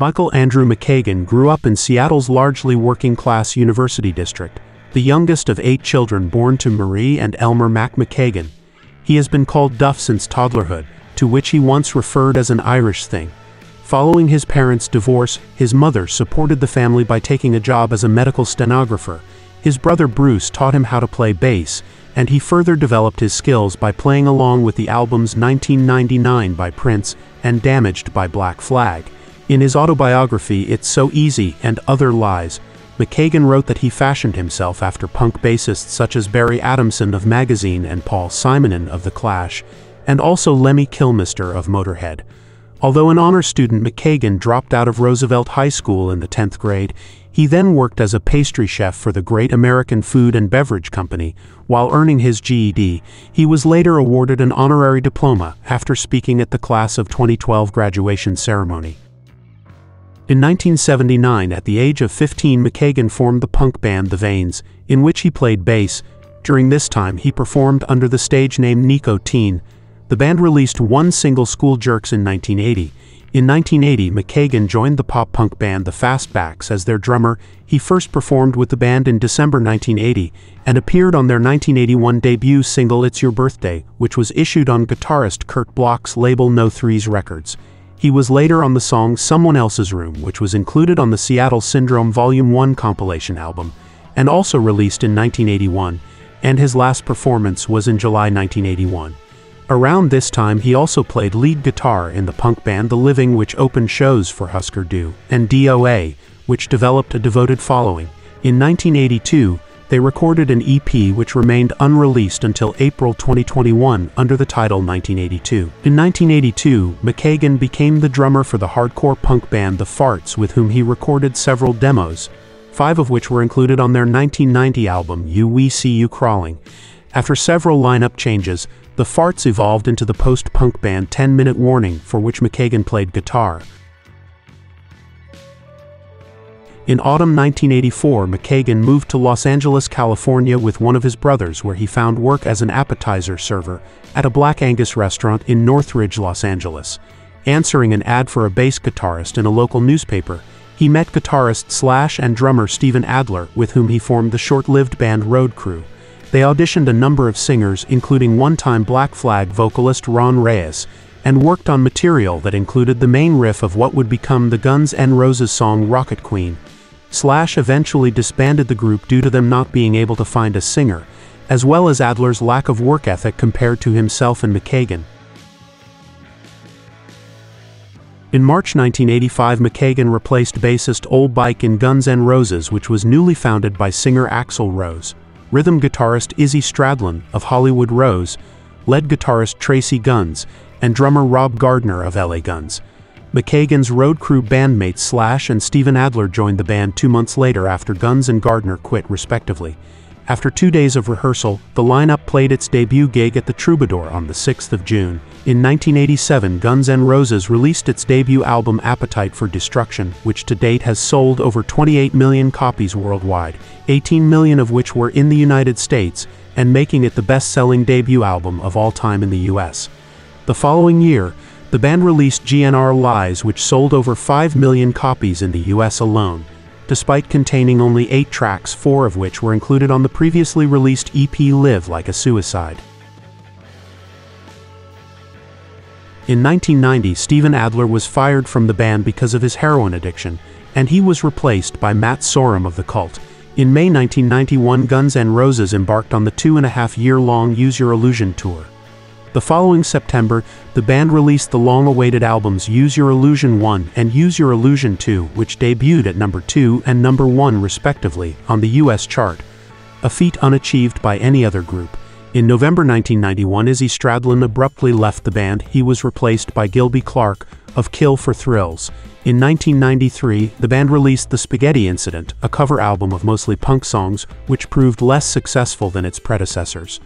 Michael Andrew McKagan grew up in Seattle's largely working-class university district, the youngest of 8 children born to Marie and Elmer McKagan. He has been called Duff since toddlerhood, to which he once referred as an Irish thing. Following his parents' divorce, his mother supported the family by taking a job as a medical stenographer. His brother Bruce taught him how to play bass, and he further developed his skills by playing along with the albums 1999 by Prince and Damaged by Black Flag. In his autobiography It's So Easy and Other Lies, McKagan wrote that he fashioned himself after punk bassists such as Barry Adamson of Magazine and Paul Simonon of The Clash, and also Lemmy Kilmister of Motörhead. Although an honor student, McKagan dropped out of Roosevelt High School in the 10th grade. He then worked as a pastry chef for the Great American Food and Beverage Company. While earning his GED, he was later awarded an honorary diploma after speaking at the class of 2012 graduation ceremony. In 1979, at the age of 15, McKagan formed the punk band The Veins, in which he played bass. During this time, he performed under the stage name Nico Teen. The band released one single, School Jerks, in 1980. In 1980, McKagan joined the pop-punk band The Fastbacks as their drummer. He first performed with the band in December 1980 and appeared on their 1981 debut single It's Your Birthday, which was issued on guitarist Kurt Bloch's label No Threes Records. He was later on the song Someone Else's Room, which was included on the Seattle Syndrome Volume 1 compilation album, and also released in 1981, and his last performance was in July 1981. Around this time, he also played lead guitar in the punk band The Living, which opened shows for Hüsker Dü and DOA, which developed a devoted following. In 1982, they recorded an EP which remained unreleased until April 2021 under the title 1982. In 1982, McKagan became the drummer for the hardcore punk band The Fartz, with whom he recorded several demos, 5 of which were included on their 1990 album We See You Crawling. After several lineup changes, the Fartz evolved into the post-punk band 10 Minute Warning, for which McKagan played guitar. In autumn 1984, McKagan moved to Los Angeles, California with one of his brothers, where he found work as an appetizer server at a Black Angus restaurant in Northridge, Los Angeles. Answering an ad for a bass guitarist in a local newspaper, he met guitarist Slash and drummer Steven Adler, with whom he formed the short-lived band Road Crew. They auditioned a number of singers, including one-time Black Flag vocalist Ron Reyes, and worked on material that included the main riff of what would become the Guns N' Roses song Rocket Queen. Slash eventually disbanded the group due to them not being able to find a singer, as well as Adler's lack of work ethic compared to himself and McKagan. In March 1985, McKagan replaced bassist Ole Beich in Guns N' Roses, which was newly founded by singer Axl Rose, rhythm guitarist Izzy Stradlin of Hollywood Rose, lead guitarist Tracii Guns, and drummer Rob Gardner of LA Guns. McKagan's Road Crew bandmates Slash and Steven Adler joined the band 2 months later after Guns and Gardner quit respectively. After 2 days of rehearsal, the lineup played its debut gig at the Troubadour on the 6th of June. In 1987, Guns N' Roses released its debut album Appetite for Destruction, which to date has sold over 28 million copies worldwide, 18 million of which were in the United States, and making it the best-selling debut album of all time in the US. The following year, the band released GNR Lies, which sold over 5 million copies in the US alone. Despite containing only 8 tracks, 4 of which were included on the previously released EP Live Like a Suicide. In 1990, Steven Adler was fired from the band because of his heroin addiction, and he was replaced by Matt Sorum of The Cult. In May 1991, Guns N' Roses embarked on the 2.5-year-long Use Your Illusion tour. The following September, the band released the long-awaited albums Use Your Illusion 1 and Use Your Illusion 2, which debuted at number 2 and number 1 respectively on the US chart, a feat unachieved by any other group. In November 1991, Izzy Stradlin abruptly left the band. He was replaced by Gilby Clarke of Kill for Thrills. In 1993, the band released The Spaghetti Incident, a cover album of mostly punk songs, which proved less successful than its predecessors.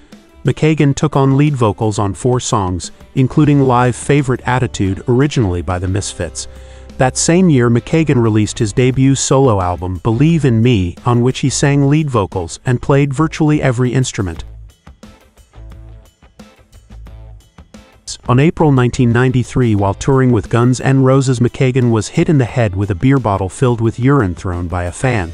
McKagan took on lead vocals on 4 songs, including live favorite Attitude, originally by the Misfits. That same year, McKagan released his debut solo album, Believe in Me, on which he sang lead vocals and played virtually every instrument. On April 1993, while touring with Guns N' Roses, McKagan was hit in the head with a beer bottle filled with urine thrown by a fan.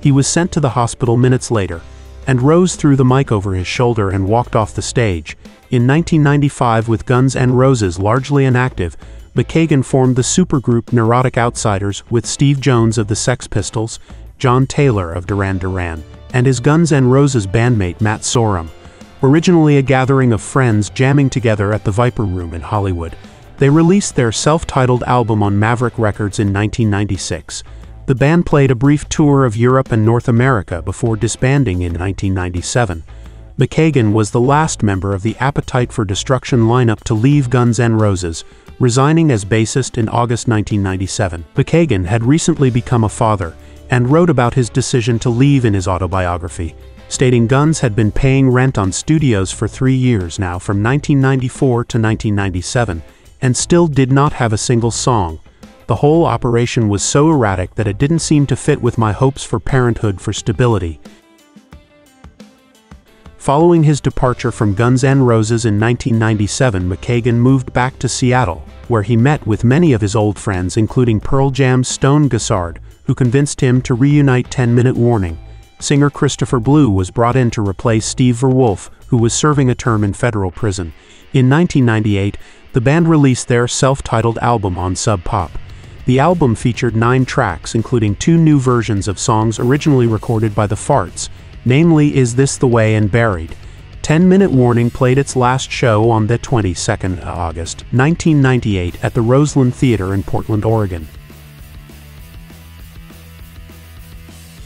He was sent to the hospital minutes later, and Rose threw the mic over his shoulder and walked off the stage. In 1995, with Guns N' Roses largely inactive, McKagan formed the supergroup Neurotic Outsiders with Steve Jones of the Sex Pistols, John Taylor of Duran Duran, and his Guns N' Roses bandmate Matt Sorum. Originally a gathering of friends jamming together at the Viper Room in Hollywood, they released their self-titled album on Maverick Records in 1996. The band played a brief tour of Europe and North America before disbanding in 1997. McKagan was the last member of the Appetite for Destruction lineup to leave Guns N' Roses, resigning as bassist in August 1997. McKagan had recently become a father and wrote about his decision to leave in his autobiography, stating Guns had been paying rent on studios for 3 years now, from 1994 to 1997, and still did not have a single song. The whole operation was so erratic that it didn't seem to fit with my hopes for parenthood for stability. Following his departure from Guns N' Roses in 1997, McKagan moved back to Seattle, where he met with many of his old friends, including Pearl Jam's Stone Gossard, who convinced him to reunite 10 Minute Warning. Singer Christopher Blue was brought in to replace Steve Verwolf, who was serving a term in federal prison. In 1998, the band released their self-titled album on Sub Pop. The album featured 9 tracks, including 2 new versions of songs originally recorded by the Fartz, namely Is This the Way and Buried. 10 Minute Warning played its last show on the 22nd of August, 1998 at the Roseland Theater in Portland, Oregon.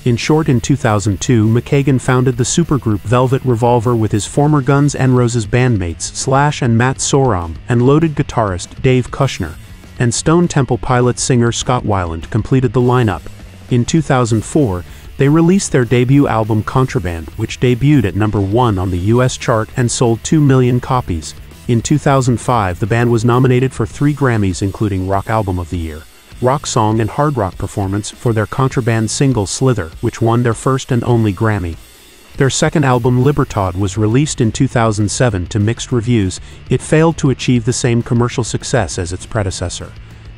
In short, in 2002, McKagan founded the supergroup Velvet Revolver with his former Guns N' Roses bandmates Slash and Matt Sorum, and loaded guitarist Dave Kushner, and Stone Temple Pilots singer Scott Weiland completed the lineup. In 2004, they released their debut album Contraband, which debuted at number 1 on the US chart and sold 2 million copies. In 2005, the band was nominated for 3 Grammys, including Rock Album of the Year, Rock Song and Hard Rock Performance for their Contraband single Slither, which won their first and only Grammy. Their second album Libertad was released in 2007 to mixed reviews. It failed to achieve the same commercial success as its predecessor.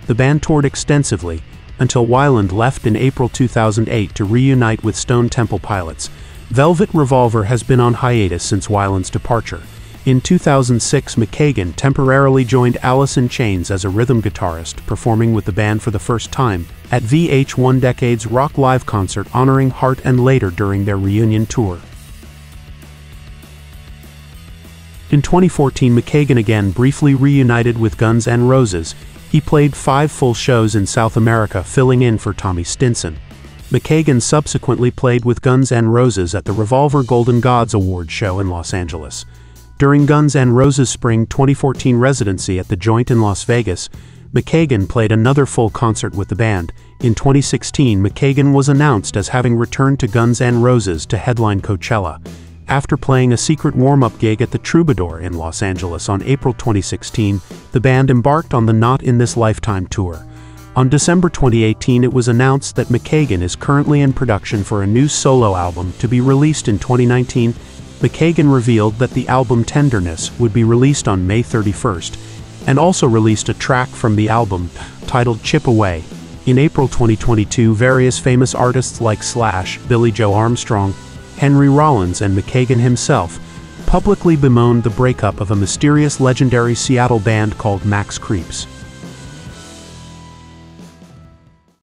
The band toured extensively, until Weiland left in April 2008 to reunite with Stone Temple Pilots. Velvet Revolver has been on hiatus since Weiland's departure. In 2006, McKagan temporarily joined Alice in Chains as a rhythm guitarist, performing with the band for the first time at VH1 Decade's Rock Live concert honoring Hart, and later during their reunion tour. In 2014, McKagan again briefly reunited with Guns N' Roses. He played 5 full shows in South America, filling in for Tommy Stinson. McKagan subsequently played with Guns N' Roses at the Revolver Golden Gods Award show in Los Angeles. During Guns N' Roses' spring 2014 residency at the Joint in Las Vegas, McKagan played another full concert with the band. In 2016, McKagan was announced as having returned to Guns N' Roses to headline Coachella, after playing a secret warm-up gig at the Troubadour in Los Angeles on April 2016. The band embarked on the Not in This Lifetime tour. On December 2018, it was announced that McKagan is currently in production for a new solo album to be released in 2019. McKagan revealed that the album Tenderness would be released on May 31st, and also released a track from the album, titled Chip Away. In April 2022, various famous artists like Slash, Billy Joe Armstrong, Henry Rollins, and McKagan himself publicly bemoaned the breakup of a mysterious legendary Seattle band called Max Creeps.